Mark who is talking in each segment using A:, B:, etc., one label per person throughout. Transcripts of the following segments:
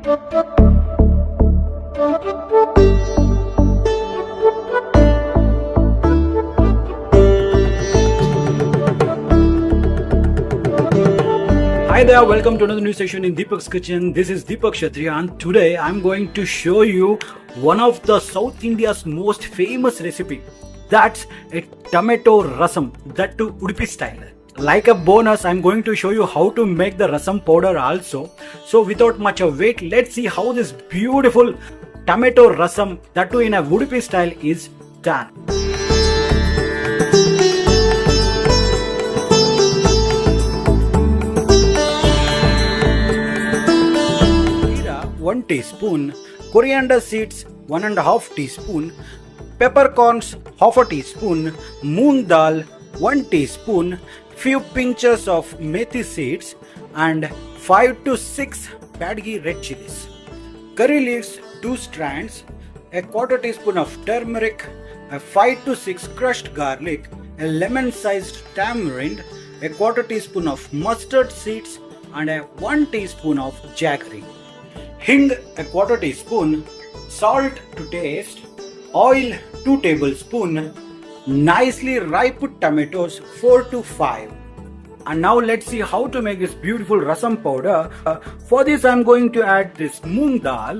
A: Hi there, welcome to another new session in Deepak's kitchen. This is Deepak Kshatriya and today I'm going to show you one of the South India's most famous recipe. That's a tomato rasam, that too Udupi style. Like a bonus, I'm going to show you how to make the rasam powder also. So without much of wait, let's see how this beautiful tomato rasam, that too in a Udupi style, is done. 1 teaspoon, coriander seeds 1.5 teaspoon, peppercorns 1/2 teaspoon, moong dal 1 teaspoon, few pinches of methi seeds and 5 to 6 tangy red chilies, curry leaves 2 strands, a 1/4 teaspoon of turmeric, a 5 to 6 crushed garlic, a lemon sized tamarind, a 1/4 teaspoon of mustard seeds and a 1 teaspoon of jaggery. Hing a 1/4 teaspoon, salt to taste, oil 2 tablespoons, nicely ripe tomatoes 4 to 5. And now let's see how to make this beautiful rasam powder. For this I'm going to add this moong dal,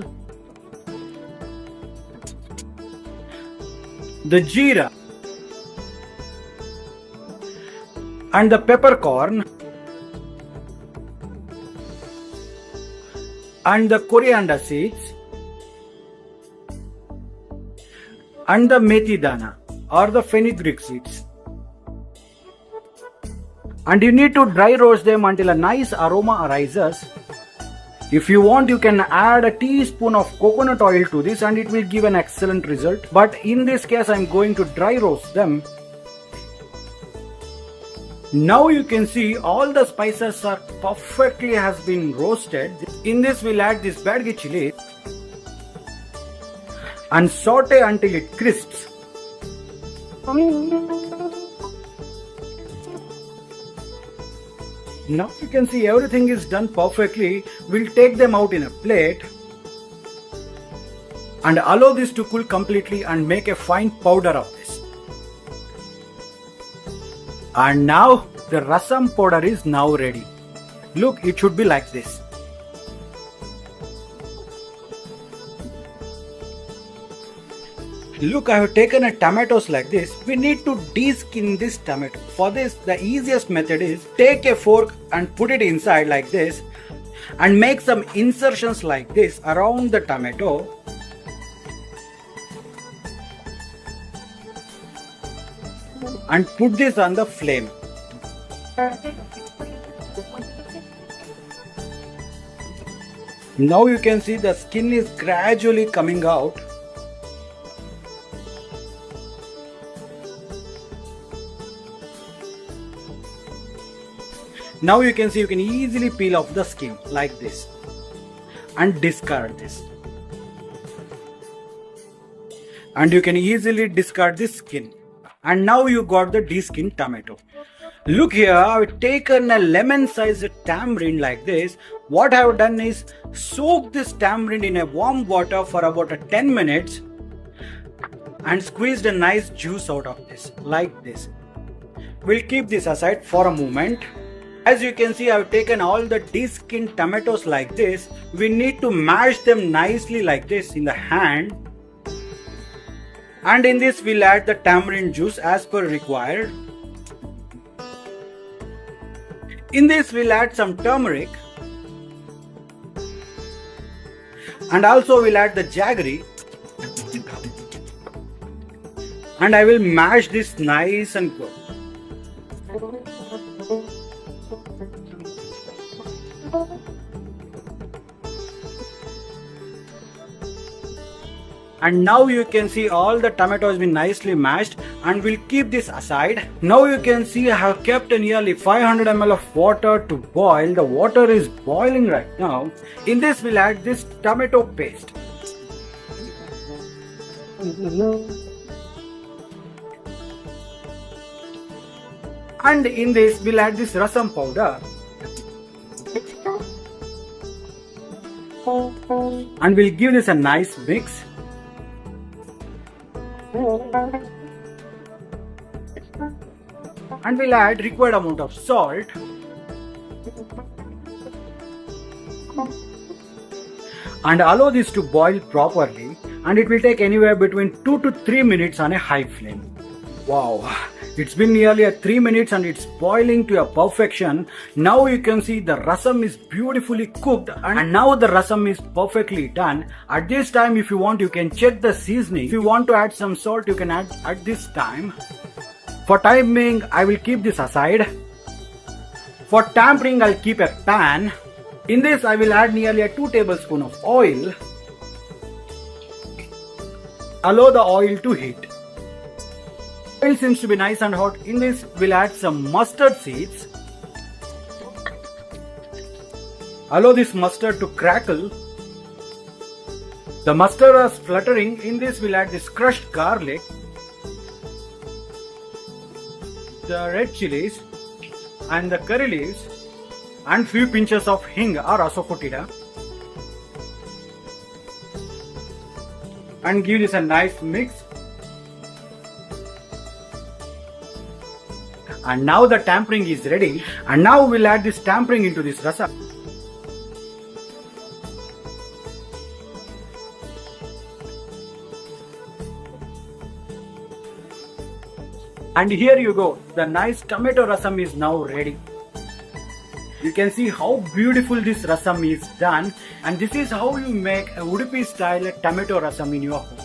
A: the jeera and the peppercorn and the coriander seeds and the methi dana or the fenugreek seeds. And you need to dry roast them until a nice aroma arises. If you want, you can add a teaspoon of coconut oil to this and it will give an excellent result. But in this case, I'm going to dry roast them. Now you can see all the spices are perfectly has been roasted. In this we'll add this badgi chili and saute until it crisps. Now you can see everything is done perfectly. We'll take them out in a plate and allow this to cool completely and make a fine powder of this. And now the rasam powder is now ready. Look, it should be like this. Look, I have taken a tomatoes like this. We need to de-skin this tomato. For this, the easiest method is take a fork and put it inside like this and make some insertions like this around the tomato. And put this on the flame. Now you can see the skin is gradually coming out. Now you can see you can easily peel off the skin like this and discard this. And you can easily discard this skin. And now you got the de-skinned tomato. Look here, I've taken a lemon sized tamarind like this. What I've done is soak this tamarind in a warm water for about 10 minutes and squeezed a nice juice out of this like this. We'll keep this aside for a moment. As you can see, I've taken all the de-skinned tomatoes like this. We need to mash them nicely like this in the hand. And in this we'll add the tamarind juice as per required. In this we'll add some turmeric. And also we'll add the jaggery. And I will mash this nice and good. And now you can see all the tomato has been nicely mashed and we'll keep this aside. Now you can see I have kept nearly 500 ml of water to boil. The water is boiling right now. In this we'll add this tomato paste. And in this we'll add this rasam powder. And we'll give this a nice mix. And we'll add required amount of salt. And allow this to boil properly, and it will take anywhere between 2 to 3 minutes on a high flame. Wow, it's been nearly 3 minutes and it's boiling to a perfection. Now you can see the rasam is beautifully cooked, and now the rasam is perfectly done. At this time, if you want, you can check the seasoning. If you want to add some salt, you can add at this time. For time being, I will keep this aside. For tempering, I'll keep a pan. In this, I will add nearly 2 tablespoons of oil. Allow the oil to heat. Oil seems to be nice and hot. In this, we'll add some mustard seeds. Allow this mustard to crackle. The mustard is fluttering. In this, we'll add this crushed garlic, the red chilies, and the curry leaves, and few pinches of hing or asafoetida, and give this a nice mix. And now the tempering is ready, and now we'll add this tempering into this rasam. And here you go, the nice tomato rasam is now ready. You can see how beautiful this rasam is done, and this is how you make a Udupi style tomato rasam in your home.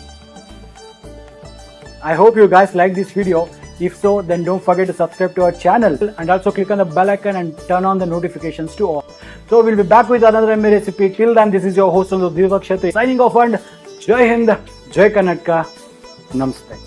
A: I hope you guys like this video. If so, then don't forget to subscribe to our channel and also click on the bell icon and turn on the notifications to all. So we'll be back with another MA recipe. Till then, this is your host Deepaks signing off, and Jai Hind, Jai Karnataka, Namaste.